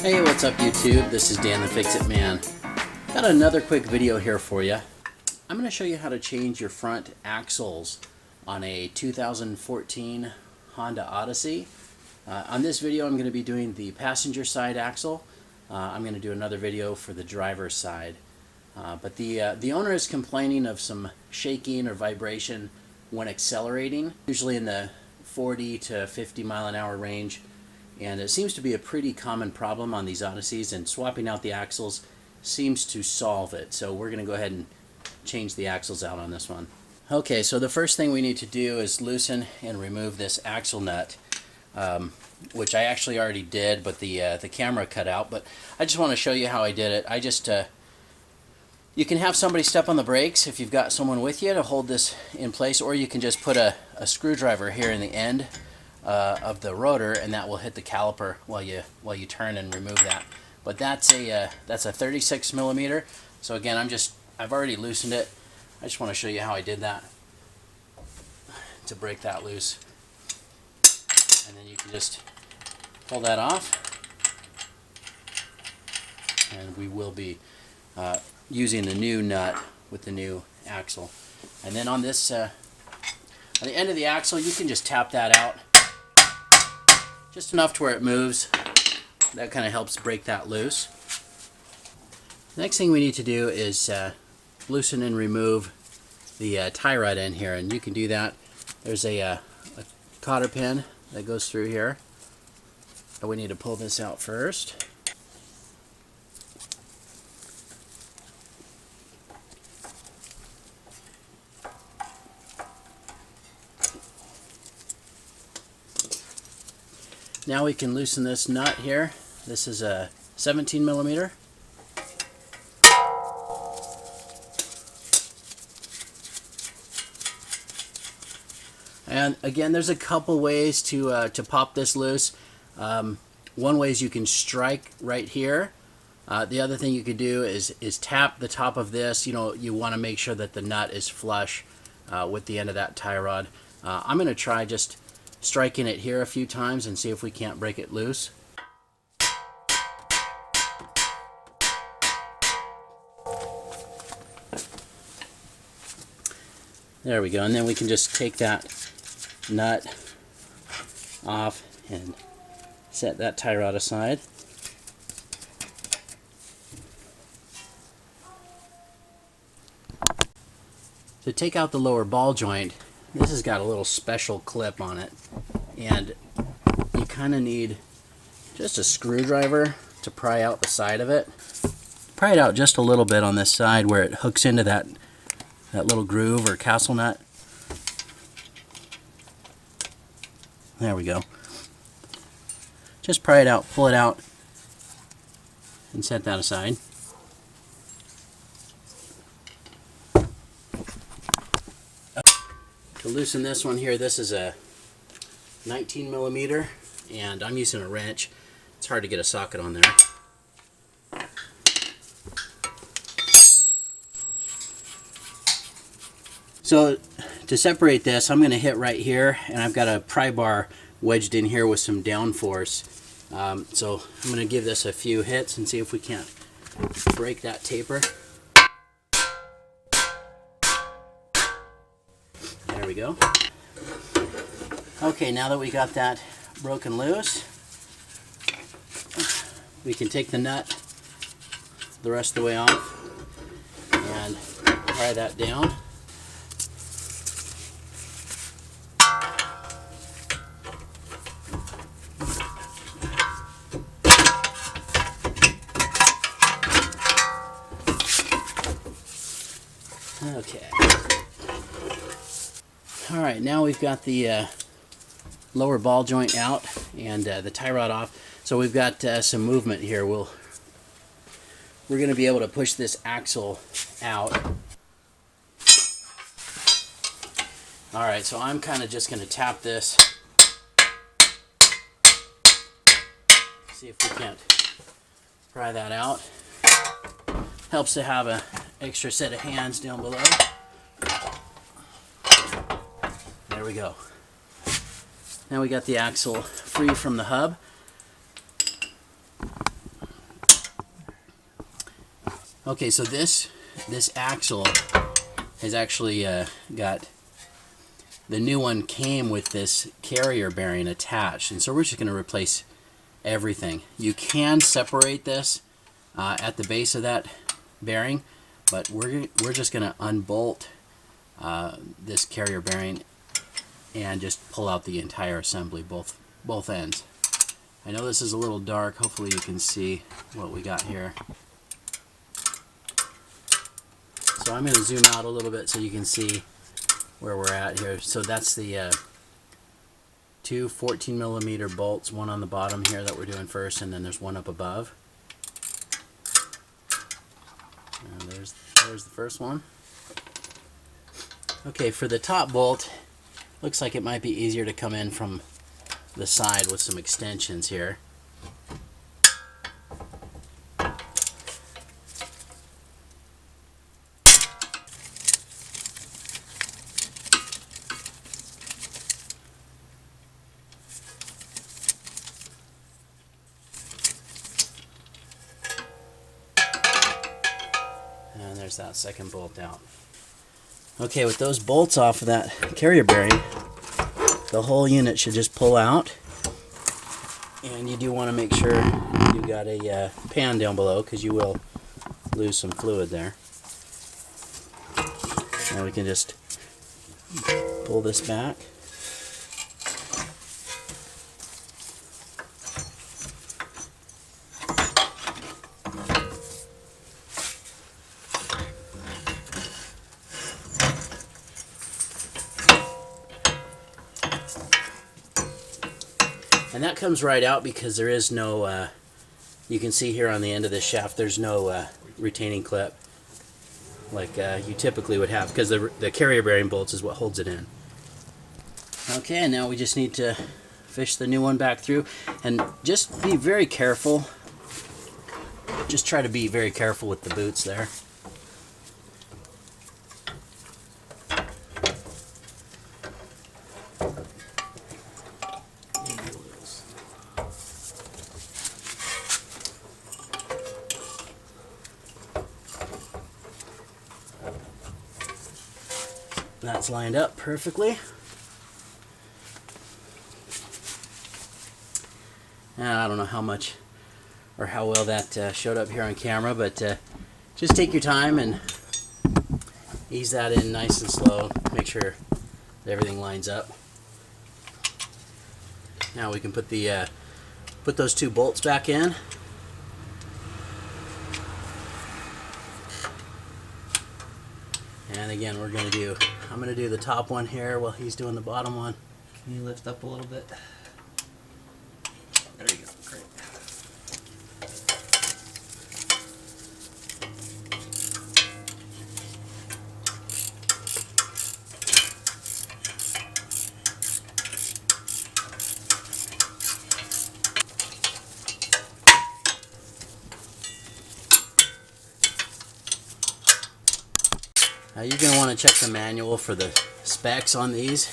Hey, what's up YouTube? This is Dan the Fix-It Man. Got another quick video here for you. I'm going to show you how to change your front axles on a 2014 Honda Odyssey. On this video I'm going to be doing the passenger side axle. I'm going to do another video for the driver's side. But the owner is complaining of some shaking or vibration when accelerating, usually in the 40 to 50 mile an hour range. And it seems to be a pretty common problem on these Odysseys, and swapping out the axles seems to solve it. So we're going to go ahead and change the axles out on this one. Okay, so the first thing we need to do is loosen and remove this axle nut, which I actually already did, but the camera cut out. But I just want to show you how I did it. You can have somebody step on the brakes if you've got someone with you to hold this in place, or you can just put a screwdriver here in the end of the rotor, and that will hit the caliper while you turn and remove that. But that's a 36 millimeter. So again, I've already loosened it. I just want to show you how I did that to break that loose, and then you can just pull that off, and we will be using the new nut with the new axle. And then on this on the end of the axle, you can just tap that out just enough to where it moves. That kind of helps break that loose. Next thing we need to do is loosen and remove the tie rod in here, and you can do that. There's a cotter pin that goes through here. But we need to pull this out first. Now we can loosen this nut here. This is a 17 millimeter. And again, there's a couple ways to pop this loose. One way is you can strike right here. The other thing you could do is tap the top of this. You know, you want to make sure that the nut is flush with the end of that tie rod. I'm going to try just striking it here a few times and see if we can't break it loose. There we go, and then we can just take that nut off and set that tie rod aside. To take out the lower ball joint, this has got a little special clip on it, and you kind of need just a screwdriver to pry out the side of it. Pry it out just a little bit on this side where it hooks into that little groove or castle nut. There we go. Just pry it out, pull it out, and set that aside. To loosen this one here, this is a 19 millimeter, and I'm using a wrench. It's hard to get a socket on there. So to separate this, I'm going to hit right here, and I've got a pry bar wedged in here with some downforce. So I'm going to give this a few hits and see if we can't break that taper. There we go. Okay, now that we got that broken loose, we can take the nut the rest of the way off and pry that down. Okay. Alright, now we've got the lower ball joint out and the tie rod off. So we've got some movement here. We're going to be able to push this axle out. Alright, so I'm kind of just going to tap this. See if we can't pry that out. Helps to have an extra set of hands down below. There we go. Now we got the axle free from the hub. Okay, so this axle has actually got, the new one came with this carrier bearing attached, and so we're just going to replace everything. You can separate this at the base of that bearing, but we're just going to unbolt this carrier bearing and just pull out the entire assembly, both ends. I know this is a little dark. Hopefully you can see what we got here. So I'm going to zoom out a little bit so you can see where we're at here. So that's the two 14mm bolts, one on the bottom here that we're doing first, and then there's one up above. And there's the first one. Okay, for the top bolt, looks like it might be easier to come in from the side with some extensions here. And there's that second bolt out. Okay, with those bolts off of that carrier bearing, the whole unit should just pull out. And you do want to make sure you got a pan down below, because you will lose some fluid there. Now we can just pull this back. And that comes right out because there is no, you can see here on the end of this shaft, there's no retaining clip like you typically would have, because the carrier bearing bolts is what holds it in. Okay, and now we just need to fish the new one back through, and just be very careful. Just try to be very careful with the boots there. That's lined up perfectly. I don't know how much or how well that showed up here on camera, but just take your time and ease that in nice and slow. Make sure everything lines up. Now we can put the put those two bolts back in. And again, I'm going to do the top one here while he's doing the bottom one. Can you lift up a little bit? There you go. Great. Now you're going to want to check the manual for the specs on these.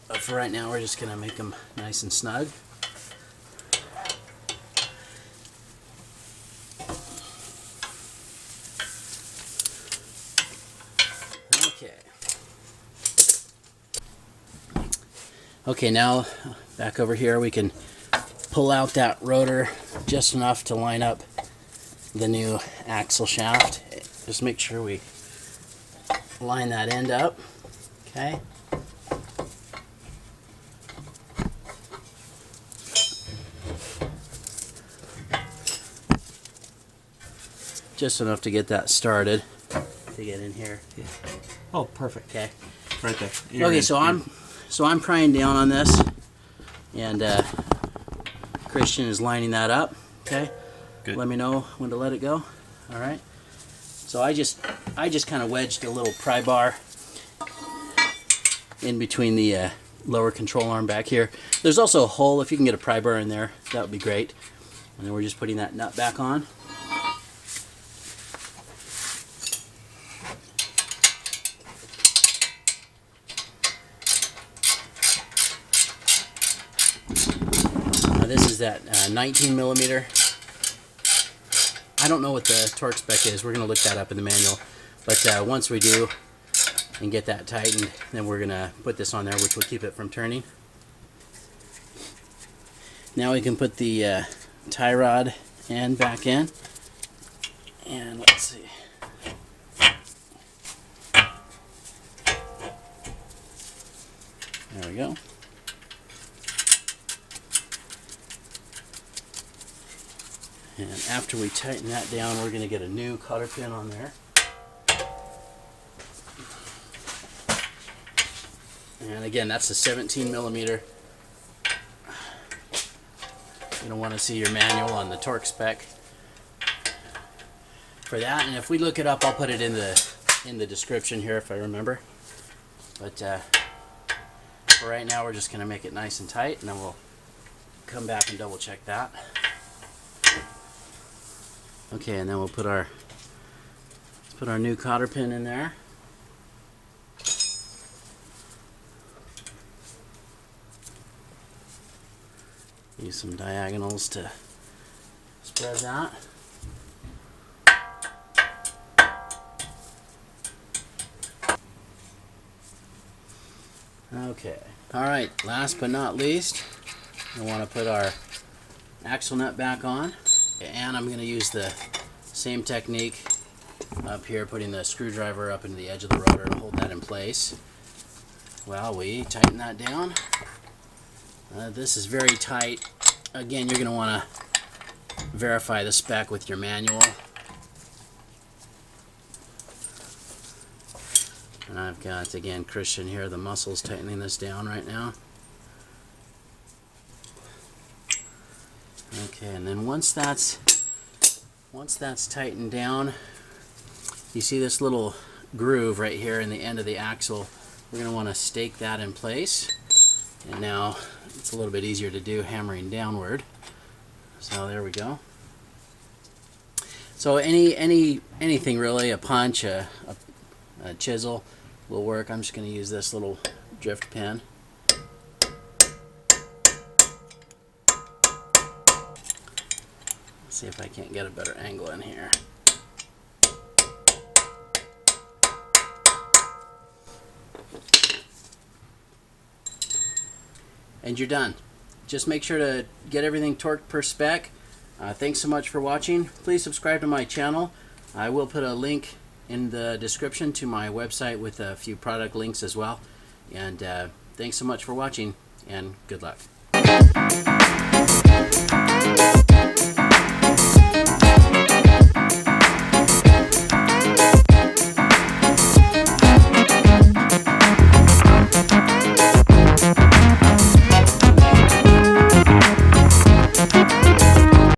But for right now, we're just going to make them nice and snug. Okay. Okay, now back over here we can pull out that rotor just enough to line up the new axle shaft. Just make sure we line that end up. Okay. Just enough to get that started. To get in here. Yeah. Oh, perfect. Okay. Right there. Okay, so I'm prying down on this, and Kristian is lining that up. Okay. Good. Let me know when to let it go. All right. So I just kind of wedged a little pry bar in between the lower control arm back here. There's also a hole. If you can get a pry bar in there, that would be great. And then we're just putting that nut back on. Now this is is that 19 millimeter. I don't know what the torque spec is. We're going to look that up in the manual. But once we do and get that tightened, then we're going to put this on there, which will keep it from turning. Now we can put the tie rod end back in. And let's see. There we go. And after we tighten that down, we're going to get a new cotter pin on there. And again, that's a 17 millimeter. You don't want to see your manual on the torque spec for that. And if we look it up, I'll put it in the description here if I remember. But for right now, we're just going to make it nice and tight, and then we'll come back and double check that. Okay, and then we'll put our new cotter pin in there. Use some diagonals to spread that. Okay. All right. Last but not least, we want to put our axle nut back on. And I'm going to use the same technique up here, putting the screwdriver up into the edge of the rotor to hold that in place while we tighten that down. This is very tight. Again, you're going to want to verify the spec with your manual. And I've got, again, Kristian here, the muscles tightening this down right now. Okay, and then once that's tightened down, you see this little groove right here in the end of the axle. We're going to want to stake that in place. And now it's a little bit easier to do hammering downward. So there we go. So anything really, a punch, a chisel will work. I'm just going to use this little drift pin. See if I can't get a better angle in here. And you're done. Just make sure to get everything torqued per spec. Thanks so much for watching. Please subscribe to my channel. I will put a link in the description to my website with a few product links as well. And thanks so much for watching, and good luck.